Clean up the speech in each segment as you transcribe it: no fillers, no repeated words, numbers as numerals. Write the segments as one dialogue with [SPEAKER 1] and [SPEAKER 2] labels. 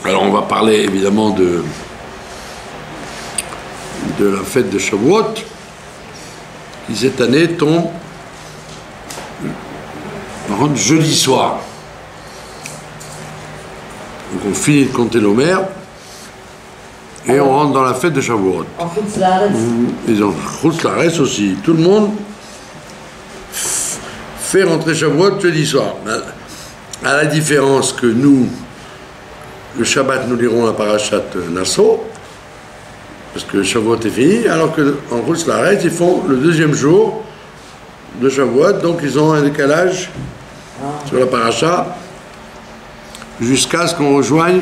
[SPEAKER 1] Alors on va parler évidemment de la fête de Shavuot, qui cette année tombe par contre jeudi soir. Donc on finit de compter l'Omer et on rentre dans la fête de Shavuot.
[SPEAKER 2] En Chutz Laaretz.
[SPEAKER 1] Ils ont Chutz Laaretz aussi. Tout le monde fait rentrer Shavuot jeudi soir. À la différence que nous, le Shabbat, nous lirons la parashat Nassau, parce que Shavuot est fini, alors qu'en Chutz Laaretz, ils font le deuxième jour de Shavuot, donc ils ont un décalage sur la paracha jusqu'à ce qu'on rejoigne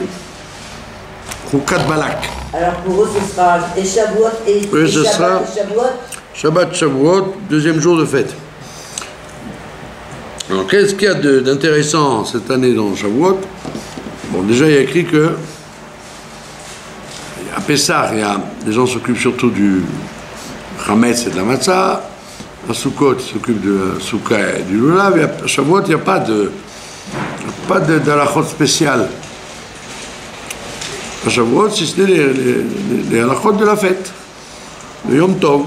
[SPEAKER 1] Choukat Balak.
[SPEAKER 2] Alors pour eux, ce sera et Shavuot et,
[SPEAKER 1] Oui, ce
[SPEAKER 2] Shabbat
[SPEAKER 1] sera
[SPEAKER 2] et Shavuot.
[SPEAKER 1] Shabbat, Shavuot, deuxième jour de fête. Alors qu'est-ce qu'il y a d'intéressant cette année dans Shavuot? Bon, déjà il y a écrit que à Pessah, les gens s'occupent surtout du Hametz et de la Matzah. À Sukkot, ils s'occupent de la Souka et du Lulav. Et à Shavuot, il n'y a pas de halachot spécial. À Shavuot, si ce n'est les halachot de la fête, le Yom Tov.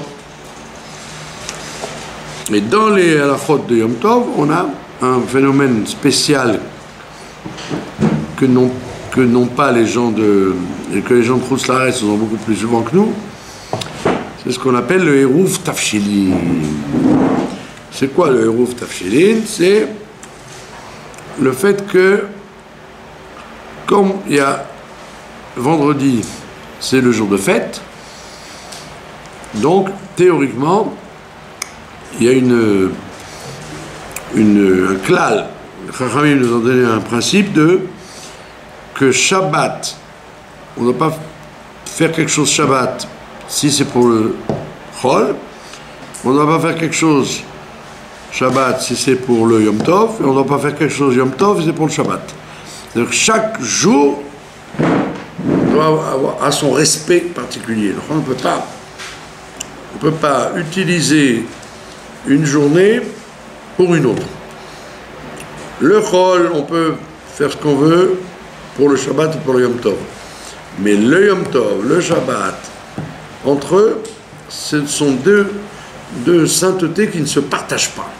[SPEAKER 1] Et dans les halachot de Yom Tov, on a un phénomène spécial que n'ont pas les gens et que les gens de Chutz Laaretz ont beaucoup plus souvent que nous. C'est ce qu'on appelle le Eruv Tafshilin. C'est quoi le Eruv Tafshilin? C'est le fait que, comme il y a vendredi, c'est le jour de fête, donc théoriquement, il y a un klal. Les Chachamim nous ont donné un principe que Shabbat, on ne doit pas faire quelque chose Shabbat si c'est pour le Chol, on ne doit pas faire quelque chose Shabbat si c'est pour le Yom Tov, et on ne doit pas faire quelque chose Yom Tov si c'est pour le Shabbat. Donc chaque jour doit avoir son respect particulier. Donc on ne peut pas utiliser une journée pour une autre. Le Chol, on peut faire ce qu'on veut pour le Shabbat ou pour le Yom Tov. Mais le Yom Tov, le Shabbat, entre eux, ce sont deux saintetés qui ne se partagent pas.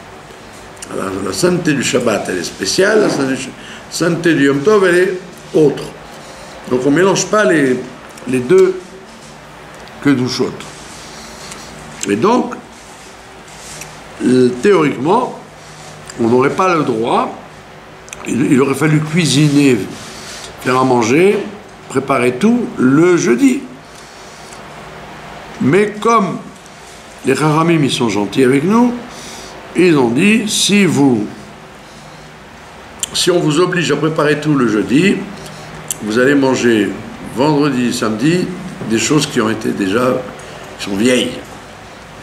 [SPEAKER 1] Alors, la sainteté du Shabbat, elle est spéciale, la sainteté du Yom Tov, elle est autre. Donc on ne mélange pas les deux kedushot. Et donc, théoriquement, on n'aurait pas le droit, il aurait fallu cuisiner, faire à manger, préparer tout le jeudi. Mais comme les Chachamim, ils sont gentils avec nous, ils ont dit, si on vous oblige à préparer tout le jeudi, vous allez manger vendredi, samedi, des choses qui sont vieilles.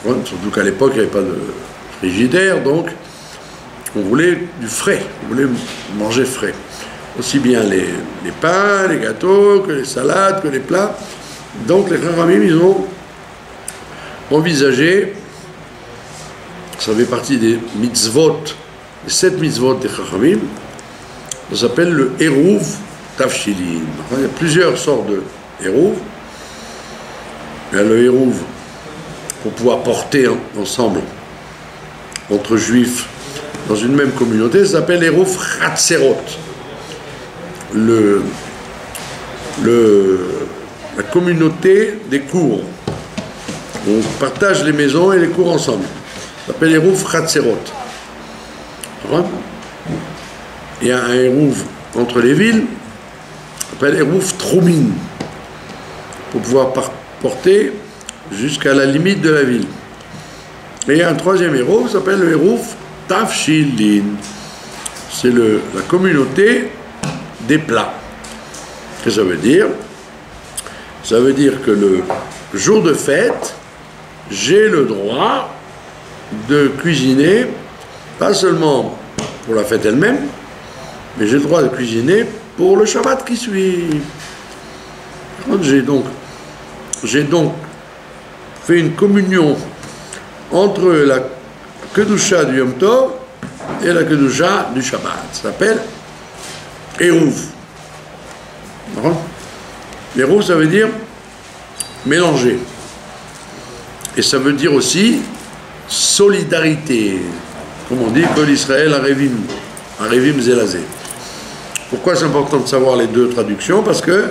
[SPEAKER 1] Surtout qu'à l'époque, il n'y avait pas de frigidaire, donc on voulait du frais, on voulait manger frais. Aussi bien les pains, les gâteaux, que les salades, que les plats. Donc les Chachamim, ils ont envisagé, ça fait partie des mitzvot, les 7 mitzvot des Chachamim, ça s'appelle le Eruv Tafshilin. Il y a plusieurs sortes de Eruv. Il y a le Eruv pour pouvoir porter ensemble entre juifs dans une même communauté, ça s'appelle Eruv Chatzerot. La communauté des cours. On partage les maisons et les cours ensemble. Ça s'appelle Eruv Chatzerot. Il y a un Eruv entre les villes, ça s'appelle Eruv Troumin, pour pouvoir porter jusqu'à la limite de la ville. Et il y a un troisième Eruv, ça s'appelle le Eruv Tafshilin. C'est la communauté des plats. Qu'est-ce que ça veut dire? Ça veut dire que le jour de fête, j'ai le droit de cuisiner, pas seulement pour la fête elle-même, mais j'ai le droit de cuisiner pour le Shabbat qui suit. J'ai donc fait une communion entre la Kedusha du Yom Tov et la Kedusha du Shabbat. Ça s'appelle Eruv. Hérouf, ça veut dire mélanger. Et ça veut dire aussi solidarité. Comme on dit, Kol Israël Arevim Zelazé. Pourquoi c'est important de savoir les deux traductions? Parce que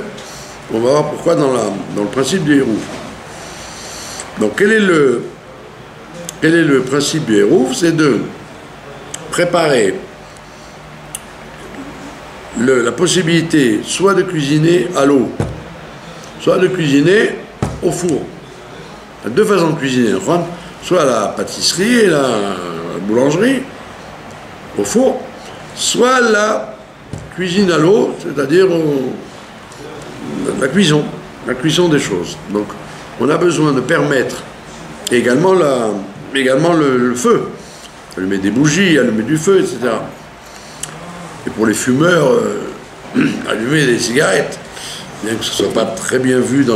[SPEAKER 1] on va voir pourquoi dans le principe du Hérouf. Donc quel est le principe du Hérouf? C'est de préparer la possibilité soit de cuisiner à l'eau, soit de cuisiner au four. Il y a deux façons de cuisiner, soit à la pâtisserie et la boulangerie, au four, soit la cuisine à l'eau, c'est-à-dire la cuisson des choses. Donc on a besoin de permettre également le feu, allumer des bougies, allumer du feu, etc. Et pour les fumeurs, allumer des cigarettes, bien que ce ne soit pas très bien vu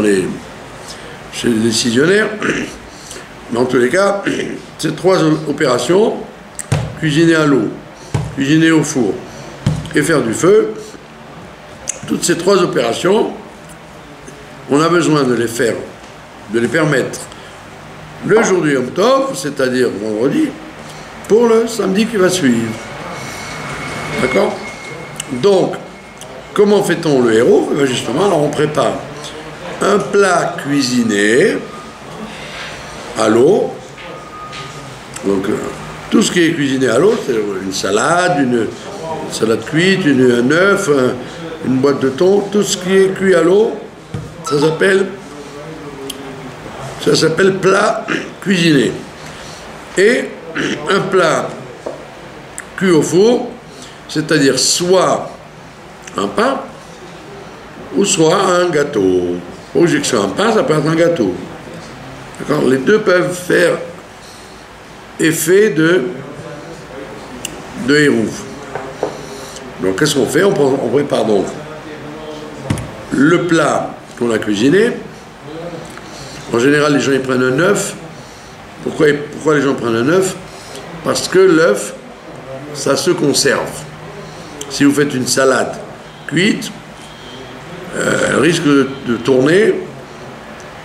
[SPEAKER 1] chez les décisionnaires. Mais en tous les cas, ces trois opérations, cuisiner à l'eau, cuisiner au four et faire du feu, toutes ces trois opérations, on a besoin de les permettre le jour du Yom Tov, c'est-à-dire vendredi, pour le samedi qui va suivre. D'accord? Donc, comment fait-on le héros? Justement, alors on prépare un plat cuisiné à l'eau. Donc, tout ce qui est cuisiné à l'eau, c'est une salade cuite, un œuf, une boîte de thon, tout ce qui est cuit à l'eau, ça s'appelle plat cuisiné. Et un plat cuit au four, c'est-à-dire soit un pain ou soit un gâteau. Pas obligé que ce soit un pain, ça peut être un gâteau. D'accord? Les deux peuvent faire effet de hérouf. Donc qu'est-ce qu'on fait? On prépare donc le plat qu'on a cuisiné. En général, les gens ils prennent un œuf. Pourquoi les gens prennent un œuf? Parce que l'œuf, ça se conserve. Si vous faites une salade cuite, elle risque de tourner,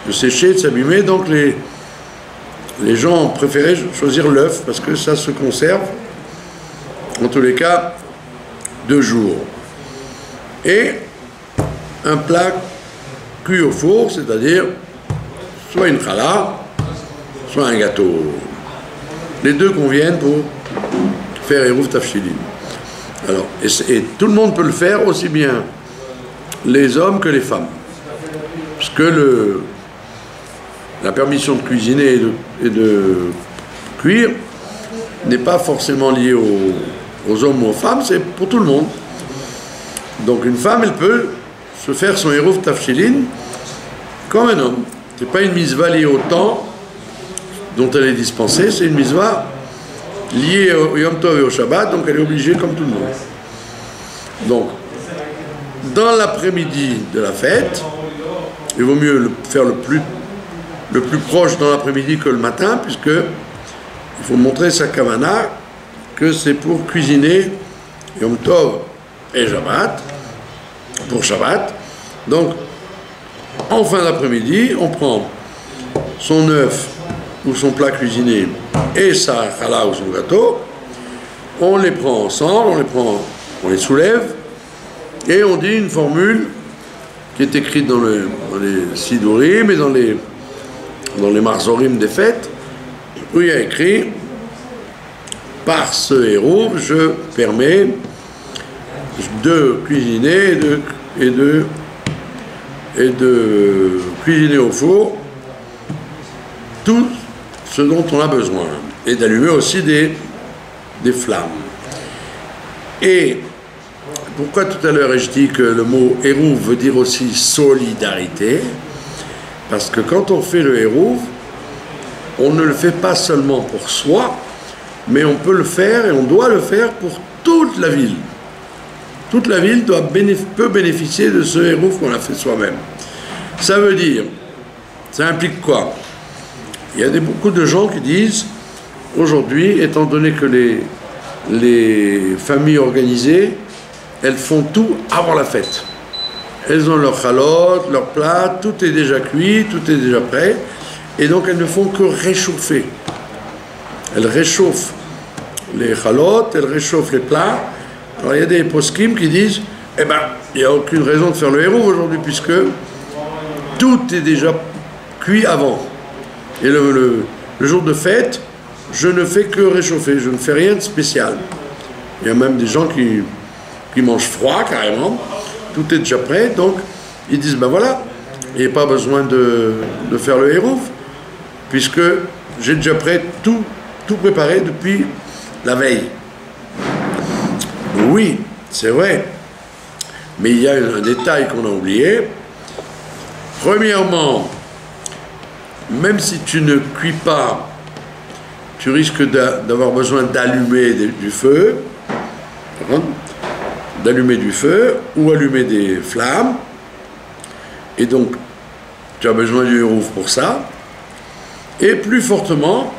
[SPEAKER 1] de sécher, de s'abîmer. Donc les gens préféraient choisir l'œuf parce que ça se conserve, en tous les cas, 2 jours. Et un plat cuit au four, c'est-à-dire soit une challah, soit un gâteau. Les deux conviennent pour faire Hérouf Tafshilin. Alors, et tout le monde peut le faire, aussi bien les hommes que les femmes. Parce que la permission de cuisiner et de cuire n'est pas forcément liée aux hommes ou aux femmes, c'est pour tout le monde. Donc une femme, elle peut se faire son Hérouf Tafshilin comme un homme. Ce n'est pas une mitzvah liée au temps dont elle est dispensée, c'est une mitzvah liée au Yom Tov et au Shabbat, donc elle est obligée comme tout le monde. Donc, dans l'après-midi de la fête, il vaut mieux faire le plus proche dans l'après-midi que le matin, puisque il faut montrer sa kavana que c'est pour cuisiner Yom Tov et Shabbat, pour Shabbat. Donc, en fin d'après-midi, on prend son œuf ou son plat cuisiné et sa challah ou son gâteau, on les prend ensemble, on les soulève et on dit une formule qui est écrite dans les Sidurim et dans les Marzorim des fêtes, où il y a écrit: par ce héros, je permets de cuisiner et de cuisiner au four tout ce dont on a besoin, et d'allumer aussi des flammes. Et pourquoi tout à l'heure ai-je dit que le mot hérouv veut dire aussi solidarité? Parce que quand on fait le hérouv, on ne le fait pas seulement pour soi, mais on peut le faire et on doit le faire pour toute la ville. Toute la ville peut bénéficier de ce hérouv qu'on a fait soi-même. Ça veut dire, ça implique quoi? Il y a beaucoup de gens qui disent, aujourd'hui, étant donné que les familles organisées, elles font tout avant la fête. elles ont leur chalote, leur plat, tout est déjà cuit, tout est déjà prêt, et donc elles ne font que réchauffer. Elles réchauffent les chalotes, elles réchauffent les plats. Alors il y a des poskim qui disent, eh ben, il n'y a aucune raison de faire le héros aujourd'hui, puisque tout est déjà cuit avant. Et le jour de fête, je ne fais que réchauffer, je ne fais rien de spécial. Il y a même des gens qui mangent froid carrément, tout est déjà prêt, donc ils disent ben voilà, il n'y a pas besoin de faire le hérouf, puisque j'ai déjà prêt tout préparé depuis la veille. Oui, c'est vrai, mais il y a un détail qu'on a oublié. Premièrement, même si tu ne cuis pas, tu risques d'avoir besoin d'allumer du feu, ou allumer des flammes, et donc tu as besoin du hérouf pour ça, et plus fortement,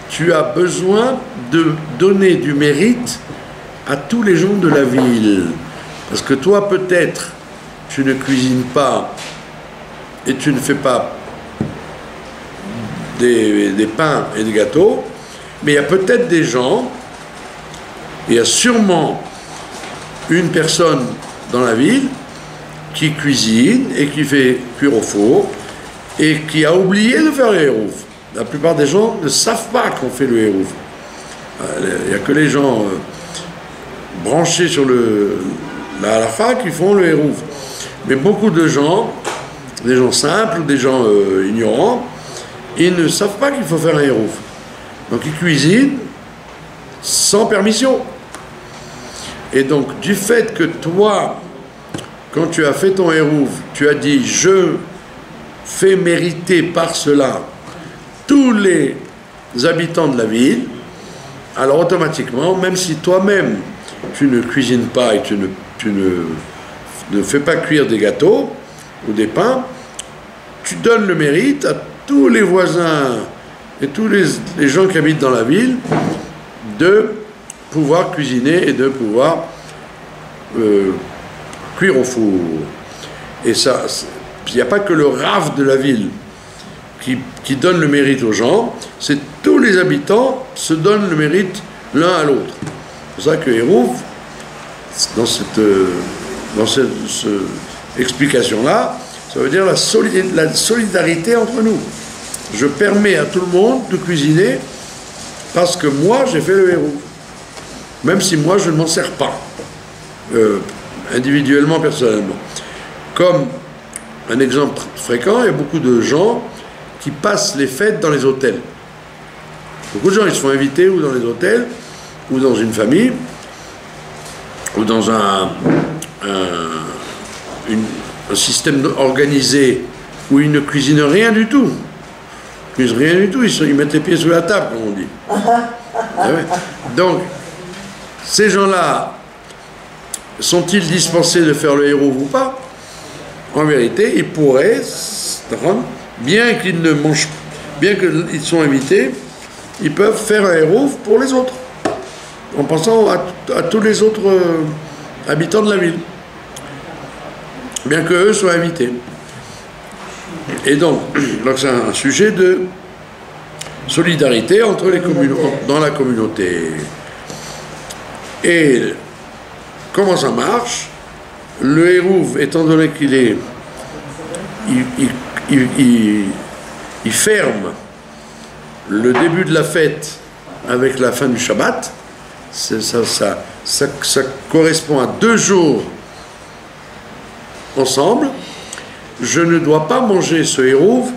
[SPEAKER 1] tu as besoin de donner du mérite à tous les gens de la ville, parce que toi peut-être tu ne cuisines pas et tu ne fais pas des pains et des gâteaux, mais il y a peut-être des gens, il y a sûrement une personne dans la ville qui cuisine et qui fait cuire au four et qui a oublié de faire le hérouf. La plupart des gens ne savent pas qu'on fait le hérouf. Il n'y a que les gens branchés sur la halakha qui font le hérouf. Mais beaucoup de gens, des gens simples ou des gens ignorants, ils ne savent pas qu'il faut faire un hérouf. Donc ils cuisinent sans permission. Et donc du fait que toi, quand tu as fait ton hérouf, tu as dit je fais mériter par cela tous les habitants de la ville, alors automatiquement, même si toi-même tu ne cuisines pas et tu ne fais pas cuire des gâteaux ou des pains, tu donnes le mérite à tous les voisins et tous les gens qui habitent dans la ville de pouvoir cuisiner et de pouvoir cuire au four. Et ça, il n'y a pas que le rave de la ville qui donne le mérite aux gens, c'est tous les habitants se donnent le mérite l'un à l'autre. C'est pour ça que Hérouf, dans cette explication-là, ça veut dire la solidarité entre nous. Je permets à tout le monde de cuisiner parce que moi, j'ai fait le Hérouf. Même si moi, je ne m'en sers pas, individuellement, personnellement. Comme un exemple fréquent, il y a beaucoup de gens qui passent les fêtes dans les hôtels. Beaucoup de gens, ils se font inviter ou dans les hôtels, ou dans une famille, ou dans un système organisé où ils ne cuisinent rien du tout. Ils ne cuisinent rien du tout, ils mettent les pieds sous la table, comme on dit. Ah ouais. Donc, ces gens-là, sont-ils dispensés de faire le héros ou pas? En vérité, ils pourraient, bien qu'ils ne mangent, bien qu'ils sont invités, ils peuvent faire un héros pour les autres, en pensant à tous les autres habitants de la ville, bien qu'eux soient invités. Et donc c'est un sujet de solidarité entre les dans la communauté. Et comment ça marche? Le hérouf, étant donné qu'il est, il ferme le début de la fête avec la fin du Shabbat, ça correspond à 2 jours ensemble. Je ne dois pas manger ce hérouf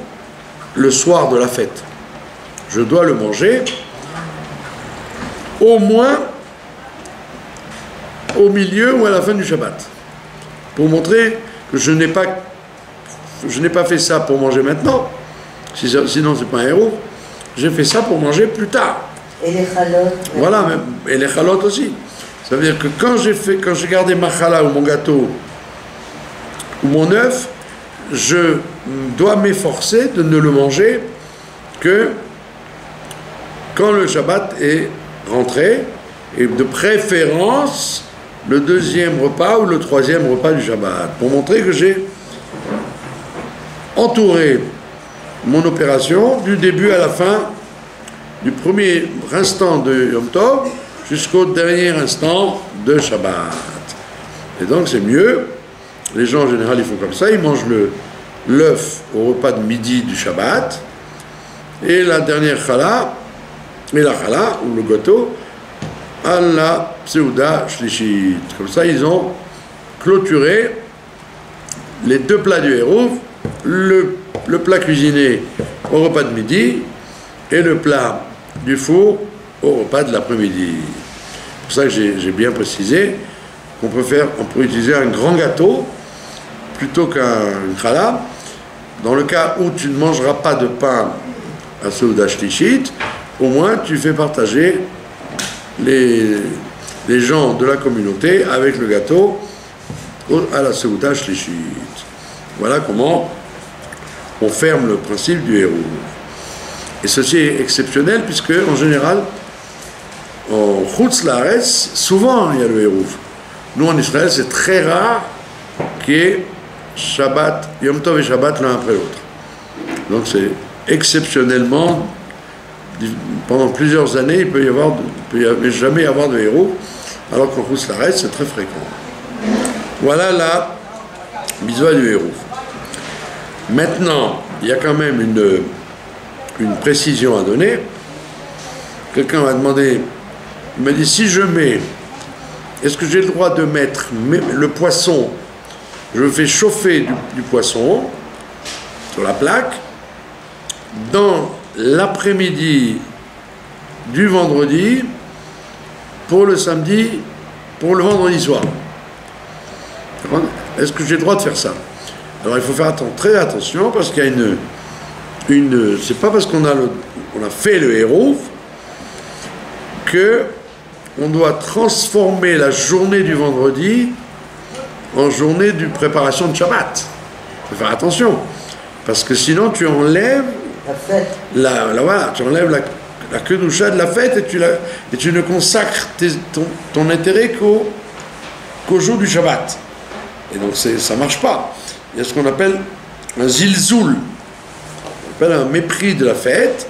[SPEAKER 1] le soir de la fête. Je dois le manger au moins au milieu ou à la fin du Shabbat, pour montrer que je n'ai pas fait ça pour manger maintenant, sinon c'est pas un héros. J'ai fait ça pour manger plus tard.
[SPEAKER 2] Et les chalotes.
[SPEAKER 1] Voilà, et les chalotes aussi. Ça veut dire que quand j'ai gardé ma chala ou mon gâteau ou mon œuf, je dois m'efforcer de ne le manger que quand le Shabbat est rentré, et de préférence le deuxième repas ou le troisième repas du Shabbat, pour montrer que j'ai entouré mon opération du début à la fin, du premier instant de Yom Tov jusqu'au dernier instant de Shabbat. Et donc c'est mieux, les gens en général ils font comme ça, ils mangent l'œuf au repas de midi du Shabbat, et la dernière challah, et la challah, ou le gâteau, à la Seuda Shlishit. Comme ça, ils ont clôturé les deux plats du Hérouf, le plat cuisiné au repas de midi et le plat du four au repas de l'après-midi. C'est pour ça que j'ai bien précisé qu'on peut utiliser un grand gâteau plutôt qu'un challah. Dans le cas où tu ne mangeras pas de pain à Seuda Shlishit, au moins tu fais partager les gens de la communauté avec le gâteau à la Seuda Shlishit. Voilà comment on ferme le principe du Hérouf. Et ceci est exceptionnel puisque, en général, en Chutz Laaretz, souvent il y a le Hérouf. Nous en Israël, c'est très rare qu'il y ait Shabbat, Yom Tov et Shabbat l'un après l'autre. Donc c'est exceptionnellement, pendant plusieurs années, il peut jamais y avoir de Hérouf, alors qu'en Chutz Laaretz, c'est très fréquent. Voilà la mitzvah du Hérouf. Maintenant, il y a quand même une précision à donner. Quelqu'un m'a demandé, il m'a dit, si je mets, est-ce que j'ai le droit de mettre le poisson, je fais chauffer du poisson sur la plaque, dans l'après-midi du vendredi, pour le vendredi soir. Est-ce que j'ai le droit de faire ça? Alors il faut faire très attention parce qu'il y a c'est pas parce qu'on a fait le Hérouf que on doit transformer la journée du vendredi en journée de préparation de Shabbat. Il faut faire attention parce que sinon tu enlèves
[SPEAKER 2] la fête.
[SPEAKER 1] Voilà, tu enlèves la kedusha de la fête et tu ne consacres ton intérêt qu'au jour du Shabbat. Et donc ça marche pas. Il y a ce qu'on appelle un zilzoul, on appelle un mépris de la fête,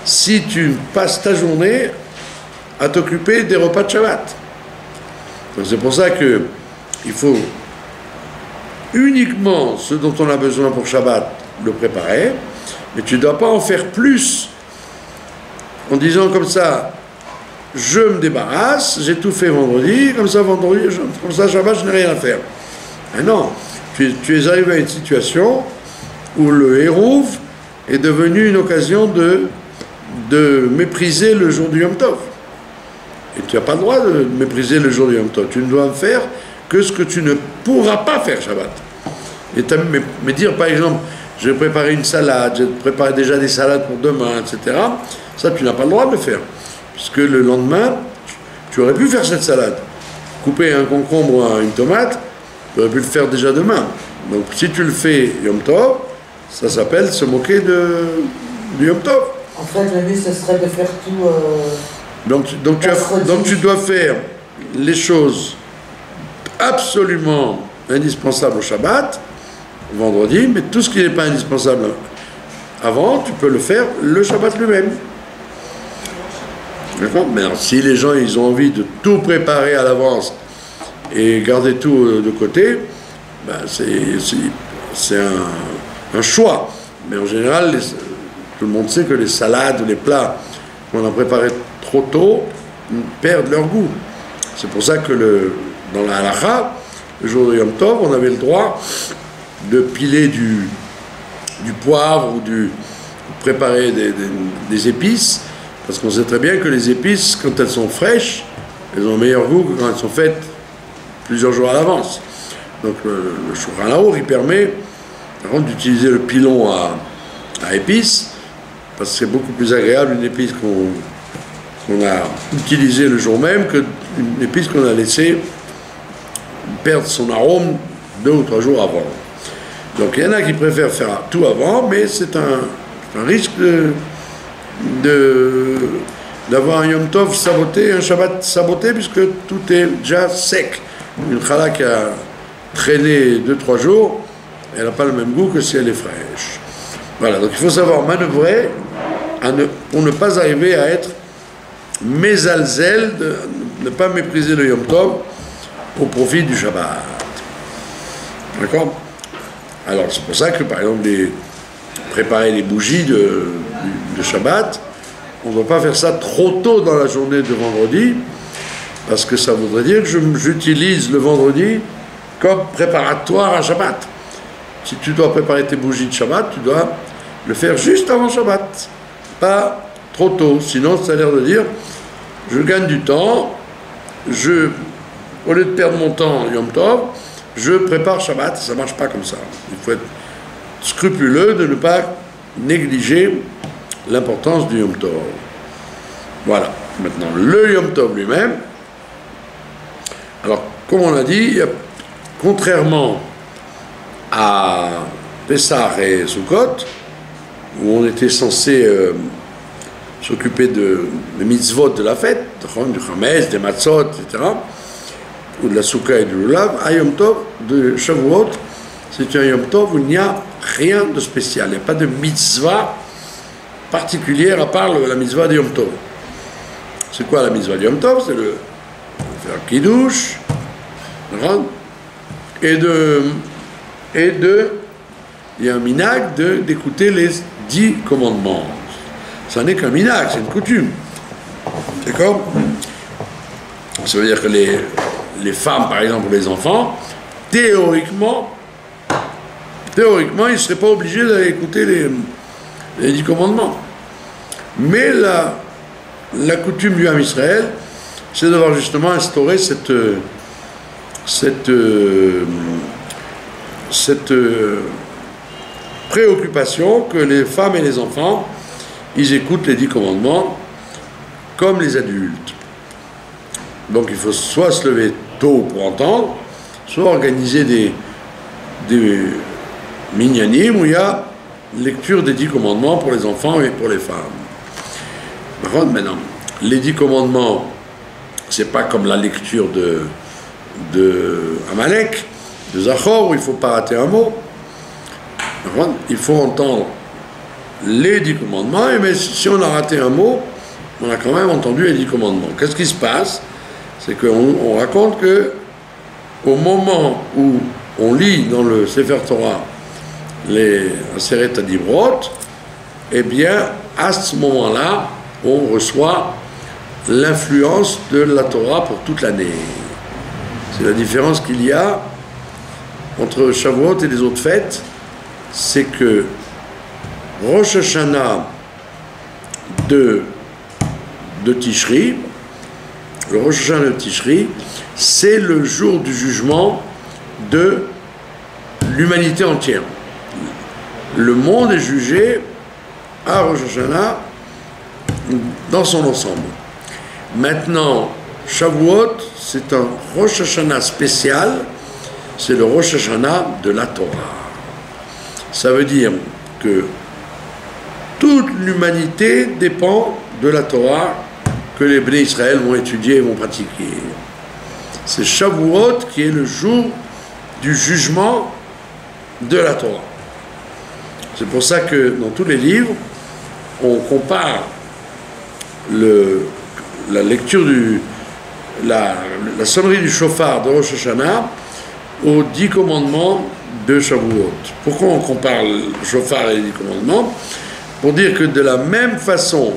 [SPEAKER 1] si tu passes ta journée à t'occuper des repas de Shabbat. Donc c'est pour ça que il faut uniquement ce dont on a besoin pour Shabbat le préparer, mais tu ne dois pas en faire plus en disant comme ça, je me débarrasse, j'ai tout fait vendredi, comme ça Shabbat je n'ai rien à faire. Ah non, tu es arrivé à une situation où le Hérouf est devenu une occasion de mépriser le jour du Yom Tov. Et tu n'as pas le droit de mépriser le jour du Yom Tov. Tu ne dois faire que ce que tu ne pourras pas faire Shabbat. Mais dire par exemple, je vais préparer une salade, je prépare déjà des salades pour demain, etc. Ça, tu n'as pas le droit de le faire. Puisque le lendemain, tu aurais pu faire cette salade. Couper un concombre ou une tomate, tu aurais pu le faire déjà demain. Donc si tu le fais Yom Tov, ça s'appelle se moquer du Yom Tov.
[SPEAKER 2] En fait, le but, ce serait de faire tout...
[SPEAKER 1] Donc tu dois faire les choses absolument indispensables au Shabbat, vendredi, mais tout ce qui n'est pas indispensable avant, tu peux le faire le Shabbat lui-même. D'accord? Mais alors, si les gens ils ont envie de tout préparer à l'avance et garder tout de côté, ben c'est un choix. Mais en général, tout le monde sait que les salades ou les plats qu'on a préparés trop tôt perdent leur goût. C'est pour ça que dans la halakha, le jour de Yom Tov, on avait le droit de piler du poivre ou préparer des épices, parce qu'on sait très bien que les épices, quand elles sont fraîches, elles ont meilleur goût que quand elles sont faites plusieurs jours à l'avance. Donc le Shulchan Aruch, il permet d'utiliser le pilon à épices, parce que c'est beaucoup plus agréable une épice qu'on a utilisée le jour même qu'une épice qu'on a laissée perdre son arôme 2 ou 3 jours avant. Donc il y en a qui préfèrent faire tout avant, mais c'est un risque d'avoir un Yom Tov saboté, un Shabbat saboté, puisque tout est déjà sec Une challah qui a traîné 2-3 jours, elle n'a pas le même goût que si elle est fraîche. Voilà, donc il faut savoir manœuvrer pour ne pas arriver à être mésalzel, de ne pas mépriser le Yom Tov au profit du Shabbat. D'accord? Alors c'est pour ça que par exemple préparer les bougies de Shabbat, on ne doit pas faire ça trop tôt dans la journée de vendredi, parce que ça voudrait dire que j'utilise le vendredi comme préparatoire à Shabbat. Si tu dois préparer tes bougies de Shabbat, tu dois le faire juste avant Shabbat, pas trop tôt. Sinon, ça a l'air de dire, je gagne du temps, au lieu de perdre mon temps Yom Tov, je prépare Shabbat. Ça ne marche pas comme ça. Il faut être scrupuleux de ne pas négliger l'importance du Yom Tov. Voilà. Maintenant, le Yom Tov lui-même. Alors, comme on l'a dit, contrairement à Pessah et Sukkot, où on était censé s'occuper des mitzvot de la fête, du chametz, des matzot, etc., ou de la soukha et du lulav, à Yom Tov de Shavuot, c'est un Yom Tov où il n'y a rien de spécial, il n'y a pas de mitzvah particulière à part la mitzvah de Yom Tov. C'est quoi la mitzvah de Yom Tov? C'est le faire kiddush, il y a un minhag d'écouter les 10 commandements. Ça n'est qu'un minhag, c'est une coutume. D'accord? Ça veut dire que les femmes, par exemple, ou les enfants, théoriquement, ils ne seraient pas obligés d'aller écouter les 10 commandements. Mais la coutume du Ham Israël, c'est d'avoir justement instauré cette préoccupation que les femmes et les enfants, ils écoutent les 10 commandements comme les adultes. Donc il faut soit se lever tôt pour entendre, soit organiser des minyanim où il y a lecture des 10 commandements pour les enfants et pour les femmes. Par contre, maintenant, les 10 commandements, c'est pas comme la lecture de Amalek, de Zachor, où il ne faut pas rater un mot. Il faut entendre les 10 commandements, mais si on a raté un mot, on a quand même entendu les 10 commandements. Qu'est-ce qui se passe? C'est qu'on raconte que au moment où on lit dans le Sefer Torah les Aseret Adibrot, eh bien, à ce moment-là, on reçoit l'influence de la Torah pour toute l'année. C'est la différence qu'il y a entre Shavuot et les autres fêtes, c'est que Rosh Hashanah de Tishri, le Rosh Hashanah de Tishri, c'est le jour du jugement de l'humanité entière. Le monde est jugé à Rosh Hashanah dans son ensemble. Maintenant, Shavuot, c'est un Rosh Hashanah spécial, c'est le Rosh Hashanah de la Torah. Ça veut dire que toute l'humanité dépend de la Torah que les Bnei Israël vont étudier et vont pratiquer. C'est Shavuot qui est le jour du jugement de la Torah. C'est pour ça que dans tous les livres, on compare la lecture la sonnerie du shofar de Rosh Hashanah aux 10 commandements de Shavuot. Pourquoi on compare le shofar et les 10 commandements? Pour dire que de la même façon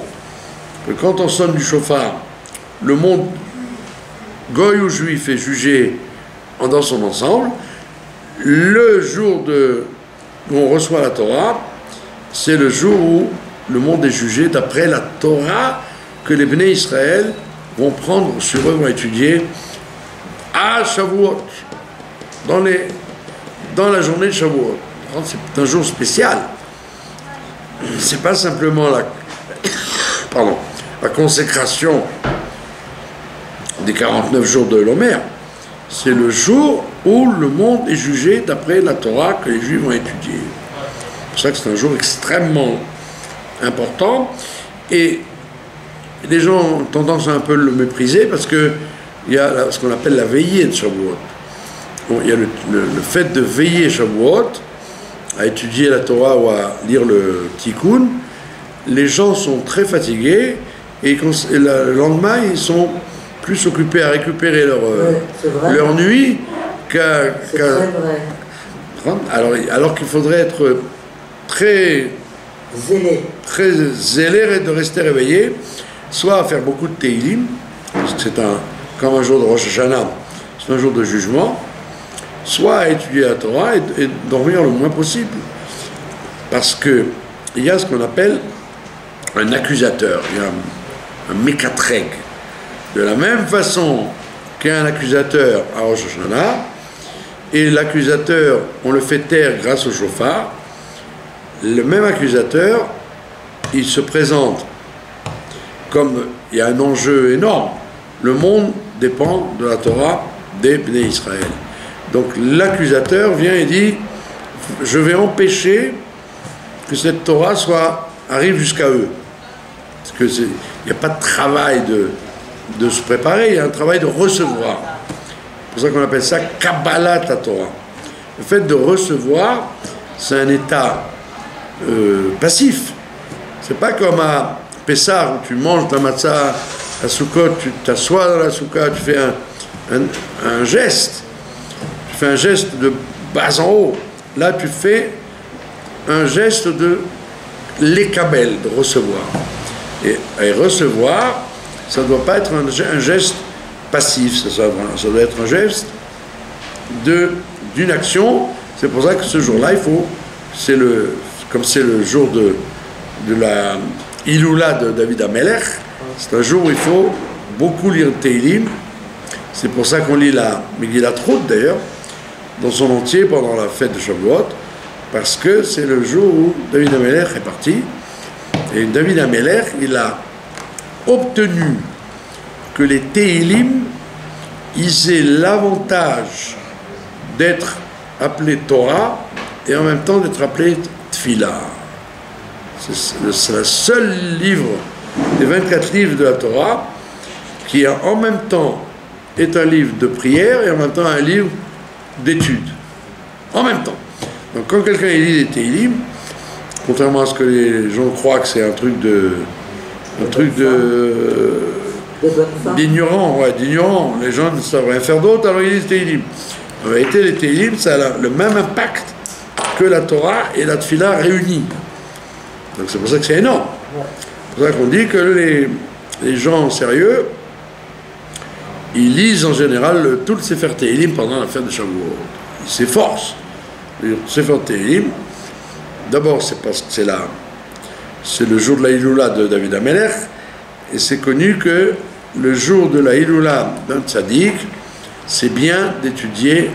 [SPEAKER 1] que quand on sonne du shofar, le monde goy ou juif est jugé dans son ensemble, le jour où on reçoit la Torah, c'est le jour où le monde est jugé d'après la Torah que les Bnei Israël vont prendre sur eux, vont étudier à Shavuot, dans la journée de Shavuot. C'est un jour spécial. C'est pas simplement la consécration des 49 jours de l'Omer. C'est le jour où le monde est jugé d'après la Torah que les Juifs vont étudier. C'est pour ça que c'est un jour extrêmement important. Et les gens ont tendance à un peu le mépriser parce que il y a ce qu'on appelle la veillée de Shavuot. Bon, il y a le fait de veiller Shavuot, à étudier la Torah ou à lire le Tikkun. Les gens sont très fatigués et le lendemain, ils sont plus occupés à récupérer leur nuit qu'à...
[SPEAKER 2] C'est très vrai.
[SPEAKER 1] Alors qu'il faudrait être très zélé de rester réveillé, soit à faire beaucoup de Teilim, parce que c'est comme un jour de Rosh Hashanah, c'est un jour de jugement, soit à étudier la Torah et dormir le moins possible. Parce qu'il y a ce qu'on appelle un accusateur, il y a un mécatreg. De la même façon qu'il y a un accusateur à Rosh Hashanah, et l'accusateur, on le fait taire grâce au chauffard, le même accusateur, il se présente comme il y a un enjeu énorme. Le monde dépend de la Torah des Bnei Israël. Donc l'accusateur vient et dit, je vais empêcher que cette Torah arrive jusqu'à eux. Parce qu'il n'y a pas de travail de se préparer, il y a un travail de recevoir. C'est pour ça qu'on appelle ça Kabbalat Torah. Le fait de recevoir, c'est un état passif. C'est pas comme à Pessah où tu manges ta matzah à Sukkot, tu t'assois dans la soukha, tu fais un geste. Tu fais un geste de bas en haut. Là, tu fais un geste de l'ékabel, de recevoir. Et recevoir, ça ne doit pas être un geste passif, ça doit être un geste d'une action. C'est pour ça que ce jour-là, comme c'est le jour de la Iloula de David HaMelech, c'est un jour où il faut beaucoup lire Teilim. C'est pour ça qu'on lit la Megillat Ruth d'ailleurs, dans son entier pendant la fête de Shavuot, parce que c'est le jour où David HaMelech est parti. Et David HaMelech, il a obtenu que les Teilim, ils aient l'avantage d'être appelés Torah et en même temps d'être appelés Tfilah. C'est le seul livre des 24 livres de la Torah qui en même temps est un livre de prière et en même temps un livre d'études. En même temps. Donc quand quelqu'un lit des Teilim, contrairement à ce que les gens croient que c'est un truc d'ignorant, les gens ne savent rien faire d'autre, alors ils lisent les Teilim. En vérité, les Teilim, ça a le même impact que la Torah et la Tfilah réunies. Donc c'est pour ça que c'est énorme. C'est pour ça qu'on dit que les gens sérieux, ils lisent en général tout le Sefer Teilim pendant la fête de Shavuot. Ils s'efforcent. Le Sefer Teilim, d'abord c'est parce que c'est le jour de la Iloula de David HaMelech, et c'est connu que le jour de la Iloula d'un tzaddik, c'est bien d'étudier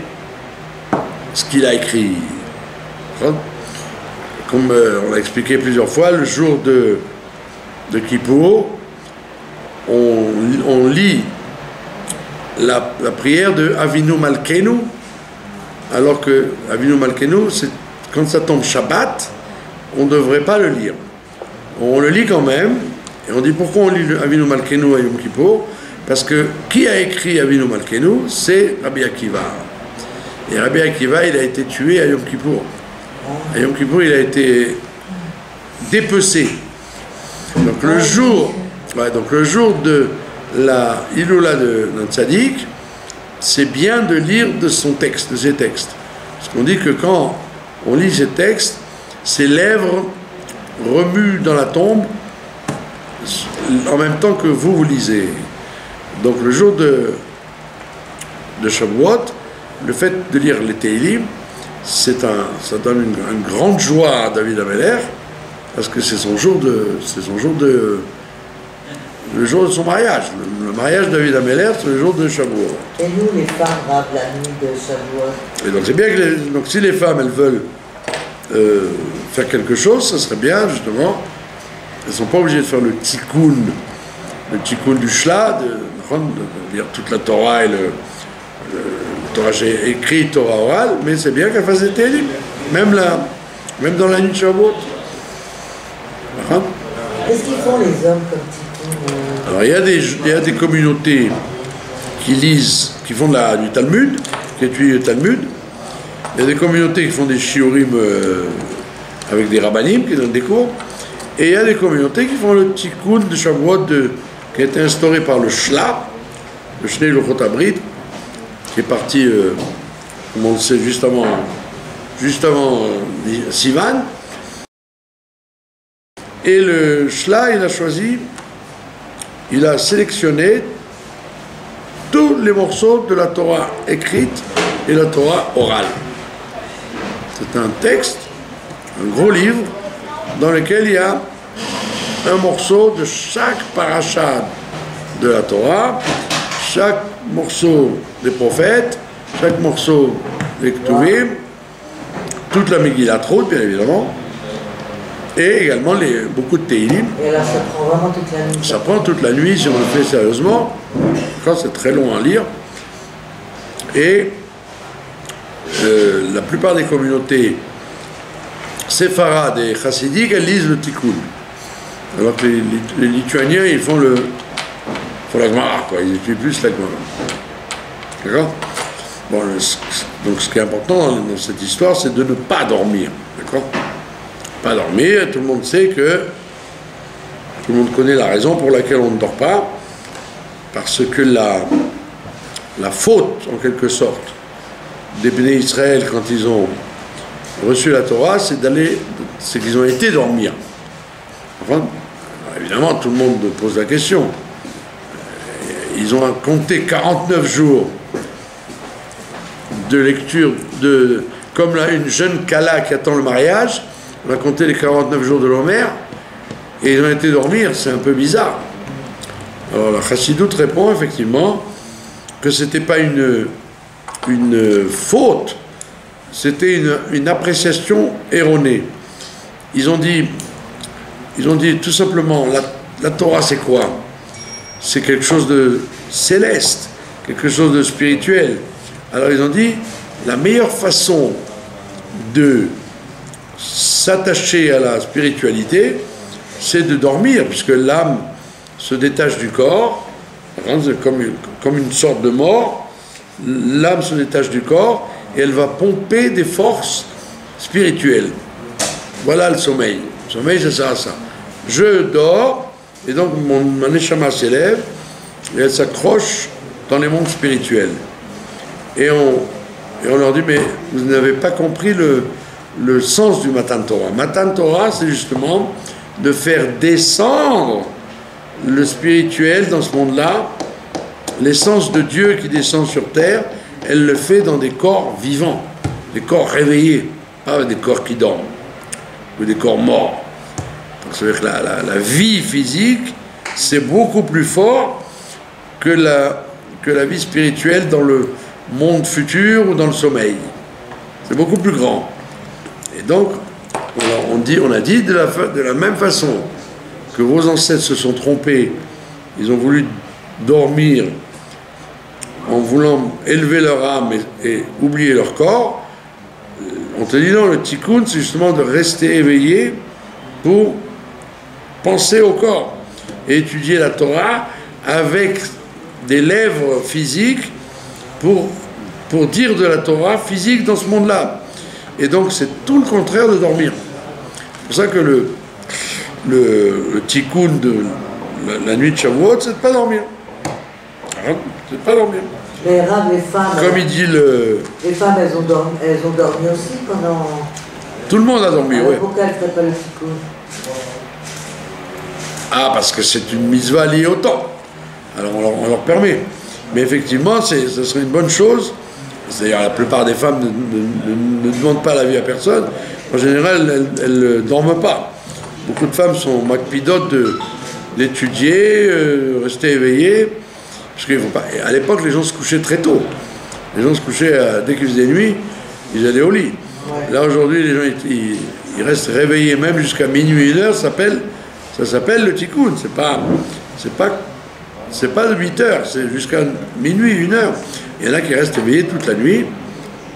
[SPEAKER 1] ce qu'il a écrit. Comme on l'a expliqué plusieurs fois, le jour de Kippour, on lit la prière de Avinu Malkeinu, alors que Avinu Malkeinu, quand ça tombe Shabbat, on ne devrait pas le lire. On le lit quand même, et on dit pourquoi on lit Avinu Malkeinu à Yom Kippour, parce que qui a écrit Avinu Malkeinu, c'est Rabbi Akiva. Et Rabbi Akiva, il a été tué à Yom Kippour. À Yom Kippour, il a été dépecé. Donc le jour de la Iloula d'un tzaddik, c'est bien de lire de ses textes. Parce qu'on dit que quand on lit ces textes, ses lèvres remuent dans la tombe en même temps que vous lisez. Donc le jour de Shavuot, le fait de lire les Teilim, ça donne une grande joie à David HaMelech, parce que c'est le jour de son mariage. Le mariage de David HaMelech, c'est le jour de Shavuot.
[SPEAKER 2] Et nous, les femmes, Rav, la nuit de Shavuot.
[SPEAKER 1] Et donc c'est bien que donc si les femmes, elles veulent faire quelque chose, ça serait bien, justement. Elles ne sont pas obligées de faire le tikkun du shla, de lire toute la Torah et le Torah écrit, Torah orale, mais c'est bien qu'elles fassent des Teilim, même dans la nuit de Shavuot.
[SPEAKER 2] Qu'est-ce qu'ils font les hommes comme tikkun?
[SPEAKER 1] Alors il y a des communautés qui lisent, qui font du Talmud, qui étudient le Talmud. Il y a des communautés qui font des shiurim avec des rabbanim qui donnent des cours. Et il y a des communautés qui font le tikkun de Shavuot qui a été instauré par le Shla, le Shnei Luchot Abrit, qui est parti, comme on le sait, juste avant Sivan. Et le Shla, il a sélectionné tous les morceaux de la Torah écrite et la Torah orale. C'est un texte, un gros livre, dans lequel il y a un morceau de chaque paracha de la Torah, chaque morceau des prophètes, chaque morceau des Ketuvim, toute la Megillat Ruth, bien évidemment, et également beaucoup de Tehillim.
[SPEAKER 2] Et là, ça prend vraiment toute la nuit.
[SPEAKER 1] Ça prend toute la nuit si on le fait sérieusement. Quand c'est très long à lire. Et la plupart des communautés séfarades et chassidiques, elles lisent le tikkun. Alors que les Lituaniens, ils font la Gemara, quoi. Ils étudient plus la Gemara. D'accord? Bon, donc ce qui est important dans cette histoire, c'est de ne pas dormir. D'accord? Pas dormir, tout le monde sait que tout le monde connaît la raison pour laquelle on ne dort pas, parce que la faute, en quelque sorte, des Béné Israël quand ils ont reçu la Torah, c'est qu'ils ont été dormir. Enfin, évidemment, tout le monde pose la question. Ils ont compté 49 jours de lecture, comme là, une jeune Kala qui attend le mariage. On a compté les 49 jours de l'Homer, et ils ont été dormir, c'est un peu bizarre. Alors la Chassidoute répond effectivement que ce n'était pas une faute, c'était une appréciation erronée. Ils ont dit tout simplement, la Torah c'est quoi? C'est quelque chose de céleste, quelque chose de spirituel. Alors ils ont dit, la meilleure façon de s'attacher à la spiritualité, c'est de dormir, puisque l'âme se détache du corps, comme une sorte de mort, l'âme se détache du corps, et elle va pomper des forces spirituelles. Voilà le sommeil. Le sommeil, ça sert à ça. Je dors, et donc ma neshama s'élève, et elle s'accroche dans les mondes spirituels. Et on leur dit, mais vous n'avez pas compris le sens du Matan Torah. Matan Torah, c'est justement de faire descendre le spirituel dans ce monde-là. L'essence de Dieu qui descend sur terre, elle le fait dans des corps vivants, des corps réveillés, pas des corps qui dorment, ou des corps morts. Donc, ça veut dire que la vie physique, c'est beaucoup plus fort que la vie spirituelle dans le monde futur ou dans le sommeil. C'est beaucoup plus grand. Et donc, on a dit de la même façon que vos ancêtres se sont trompés, ils ont voulu dormir en voulant élever leur âme et oublier leur corps, on te dit non, le tikkun, c'est justement de rester éveillé pour penser au corps et étudier la Torah avec des lèvres physiques pour dire de la Torah physique dans ce monde-là. Et donc c'est tout le contraire de dormir. C'est pour ça que le tikkun de la nuit de Shavuot, c'est de ne pas dormir. Hein? C'est de ne pas dormir.
[SPEAKER 2] Les Rav, les femmes...
[SPEAKER 1] Comme il dit
[SPEAKER 2] les femmes, elles ont dormi aussi pendant...
[SPEAKER 1] Tout le monde a dormi, oui.
[SPEAKER 2] Pourquoi elles ne feraient pas le tikkun?
[SPEAKER 1] Ah, parce que c'est une mitzvah liée au temps. Alors on leur permet. Mais effectivement, ce serait une bonne chose. C'est-à-dire la plupart des femmes ne demandent pas l'avis à personne. En général, elles ne dorment pas. Beaucoup de femmes sont macpidotes d'étudier, rester éveillées. Parce qu'il faut pas. À l'époque, les gens se couchaient très tôt. Les gens se couchaient dès qu'il faisait nuit, ils allaient au lit. Ouais. Là aujourd'hui, les gens ils restent réveillés même jusqu'à minuit, 1h. Ça s'appelle le tikkun. C'est pas 8 heures, c'est jusqu'à minuit, 1h. Il y en a qui restent éveillés toute la nuit,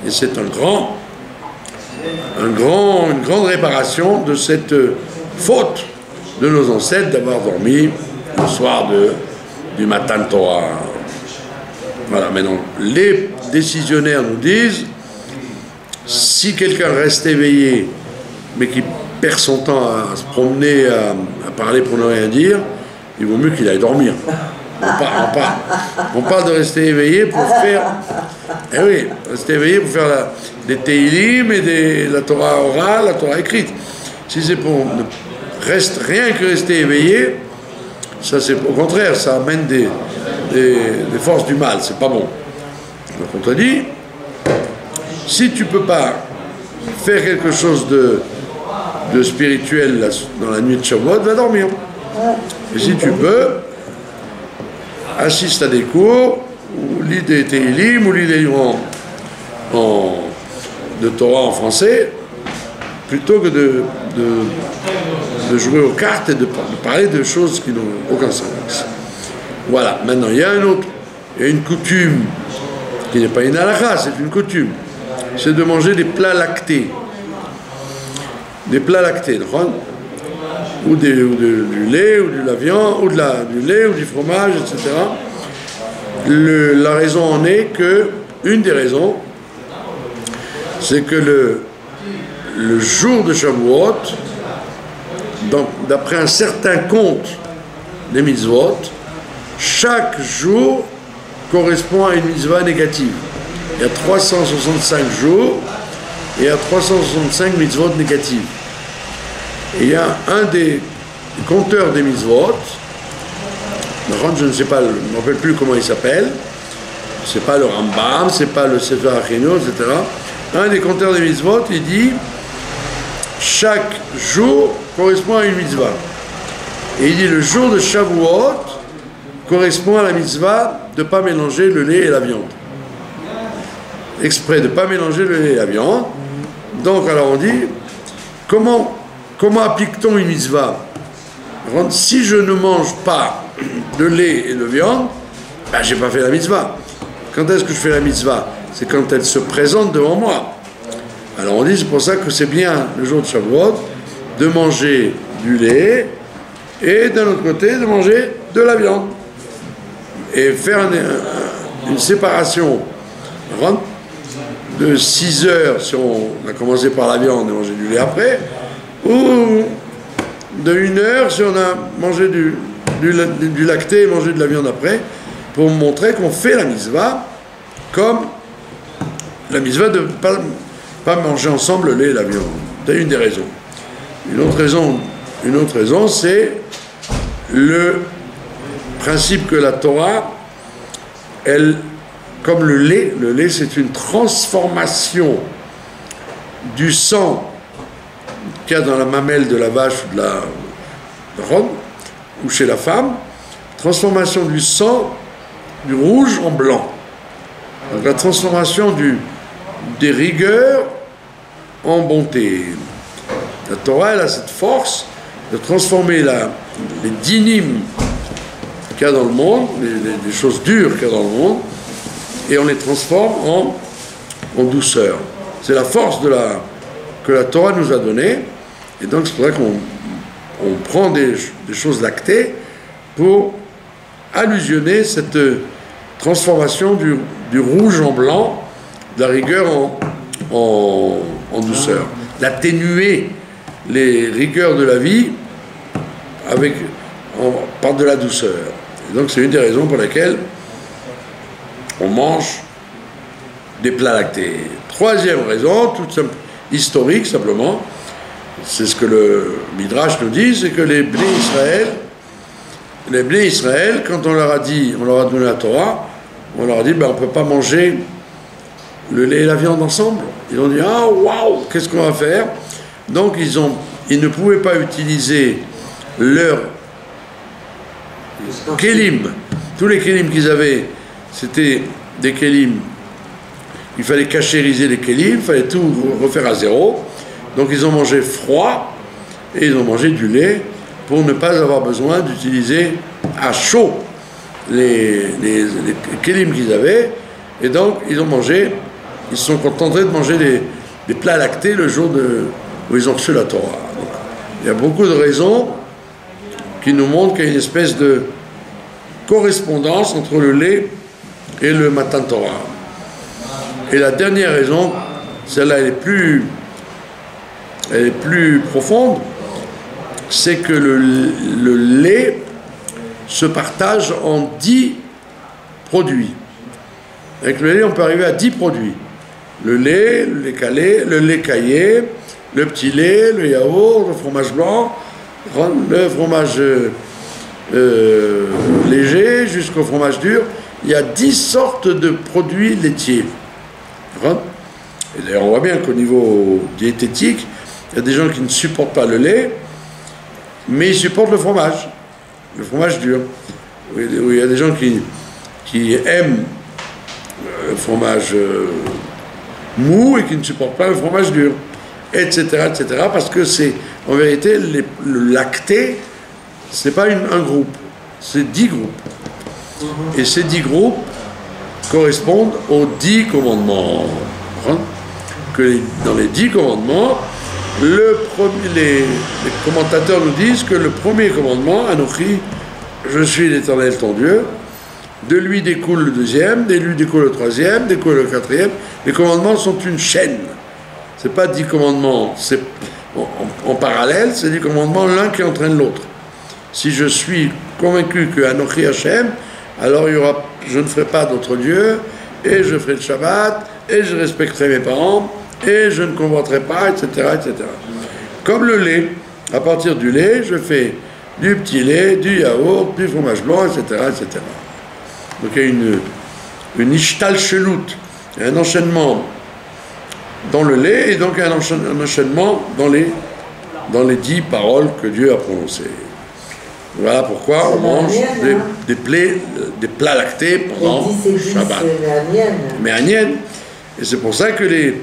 [SPEAKER 1] et c'est une grande réparation de cette faute de nos ancêtres d'avoir dormi le soir du Matan Torah. Voilà, maintenant, les décisionnaires nous disent, si quelqu'un reste éveillé, mais qui perd son temps à se promener, à parler pour ne rien dire, il vaut mieux qu'il aille dormir. On parle de rester éveillé pour faire... Eh oui, rester éveillé pour faire des Teilim et la Torah orale, la Torah écrite. Si c'est pour rien que rester éveillé, ça c'est au contraire, ça amène des forces du mal, c'est pas bon. Donc on te dit, si tu peux pas faire quelque chose de spirituel dans la nuit de Shavuot, va dormir. Et si tu peux, assiste à des cours, ou lis des Teilim, ou lis des livres de Torah en français, plutôt que de jouer aux cartes et de parler de choses qui n'ont aucun sens. Voilà, maintenant il y a une coutume qui n'est pas une halakha, c'est une coutume, c'est de manger des plats lactés. Des plats lactés, ou du lait, ou de la viande, ou du lait, ou du fromage, etc. La raison en est que, une des raisons, c'est que le jour de Shavuot, d'après un certain compte des mitzvot, chaque jour correspond à une mitzvah négative. Il y a 365 jours et il y a 365 mitzvot négatives. Et il y a un des compteurs des mitzvot, je ne sais pas, je ne me rappelle plus comment il s'appelle, c'est pas le Rambam, c'est pas le Sefer Achino, etc. Un des compteurs des mitzvot, il dit chaque jour correspond à une mitzvah. Et il dit le jour de Shavuot correspond à la mitzvah de ne pas mélanger le lait et la viande. Exprès de ne pas mélanger le lait et la viande. Donc alors on dit, comment applique-t-on une mitzvah? Si je ne mange pas de lait et de viande, ben, je n'ai pas fait la mitzvah. Quand est-ce que je fais la mitzvah? C'est quand elle se présente devant moi. Alors on dit, c'est pour ça que c'est bien le jour de Shavuot de manger du lait et d'un autre côté de manger de la viande. Et faire une séparation de 6 heures si on a commencé par la viande et mangé du lait après, ou de 1 heure si on a mangé du lacté et mangé de la viande après, pour montrer qu'on fait la mitzvah comme la mitzvah de ne pas manger ensemble le lait et la viande. C'est une des raisons. Une autre raison, c'est le principe que la Torah, elle, comme le lait c'est une transformation du sang qu'il y a dans la mamelle de la vache ou de la ronde, ou chez la femme, transformation du sang du rouge en blanc. Donc la transformation des rigueurs en bonté. La Torah, elle a cette force de transformer les dynim qu'il y a dans le monde, les choses dures qu'il y a dans le monde, et on les transforme en douceur. C'est la force que la Torah nous a donnée, et donc c'est pour ça qu'on prend des choses lactées pour allusionner cette transformation du rouge en blanc, de la rigueur en douceur, d'atténuer les rigueurs de la vie par de la douceur. Et donc c'est une des raisons pour lesquelles on mange des plats lactés. Troisième raison, toute simple, historique simplement, c'est ce que le Midrash nous dit, c'est que les Bnei Israël, quand on leur a donné la Torah, on leur a dit, on ne peut pas manger le lait et la viande ensemble. Ils ont dit, ah waouh, qu'est-ce qu'on va faire? Donc ils ne pouvaient pas utiliser leurs kélim. Tous les kélim qu'ils avaient, c'était des kélim. Il fallait cachériser les kélim, il fallait tout refaire à zéro. Donc ils ont mangé froid et ils ont mangé du lait pour ne pas avoir besoin d'utiliser à chaud les kélim qu'ils avaient. Et donc ils se sont contentés de manger des plats lactés le jour où ils ont reçu la Torah. Donc, il y a beaucoup de raisons qui nous montrent qu'il y a une espèce de correspondance entre le lait et le Matan Torah. Et la dernière raison, celle-là elle est plus profonde, c'est que le lait se partage en 10 produits. Avec le lait, on peut arriver à 10 produits. Le lait calé, le lait caillé, le petit lait, le yaourt, le fromage blanc, le fromage léger jusqu'au fromage dur. Il y a 10 sortes de produits laitiers. Et d'ailleurs, on voit bien qu'au niveau diététique, il y a des gens qui ne supportent pas le lait, mais ils supportent le fromage dur. Il y a des gens qui aiment le fromage mou et qui ne supportent pas le fromage dur, etc., parce que c'est, en vérité, le lacté, c'est pas un groupe, c'est 10 groupes. Et ces 10 groupes correspondent aux 10 commandements. Dans les 10 commandements, les commentateurs nous disent que le premier commandement, Anochi, je suis l'Éternel ton Dieu, de lui découle le deuxième, de lui découle le troisième, découle le quatrième. Les commandements sont une chaîne. C'est pas 10 commandements, c'est en parallèle, c'est 10 commandements l'un qui entraîne l'autre. Si je suis convaincu que Anochi Hashem, alors je ne ferai pas d'autre Dieu, et je ferai le Shabbat, et je respecterai mes parents, et je ne convoiterai pas, etc., etc. Comme le lait, à partir du lait, je fais du petit lait, du yaourt, du fromage blanc, etc., etc. Donc il y a une ishtalchelut, un enchaînement dans le lait, et donc un enchaînement dans les 10 paroles que Dieu a prononcées. Voilà pourquoi on mange des plats lactés pendant le Shabbat. Mais agnène. Et c'est pour ça que les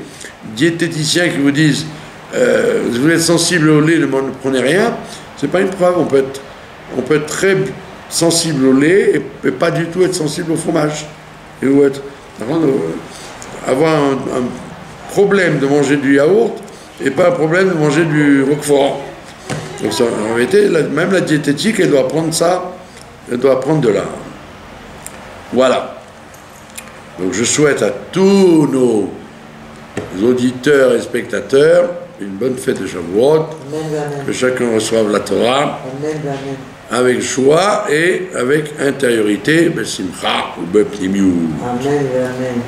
[SPEAKER 1] diététiciens qui vous disent vous êtes sensible au lait, ne prenez rien, c'est pas une preuve. On peut être très sensible au lait et pas du tout être sensible au fromage. Et avoir un problème de manger du yaourt et pas un problème de manger du roquefort. Donc ça, en réalité, même la diététique, elle doit prendre ça, elle doit prendre de là. Voilà. Donc je souhaite à tous nos auditeurs et spectateurs une bonne fête de Shavuot, que chacun reçoive la Torah avec joie et avec intériorité, besimcha ou bepnimiou.
[SPEAKER 2] Amen, amen.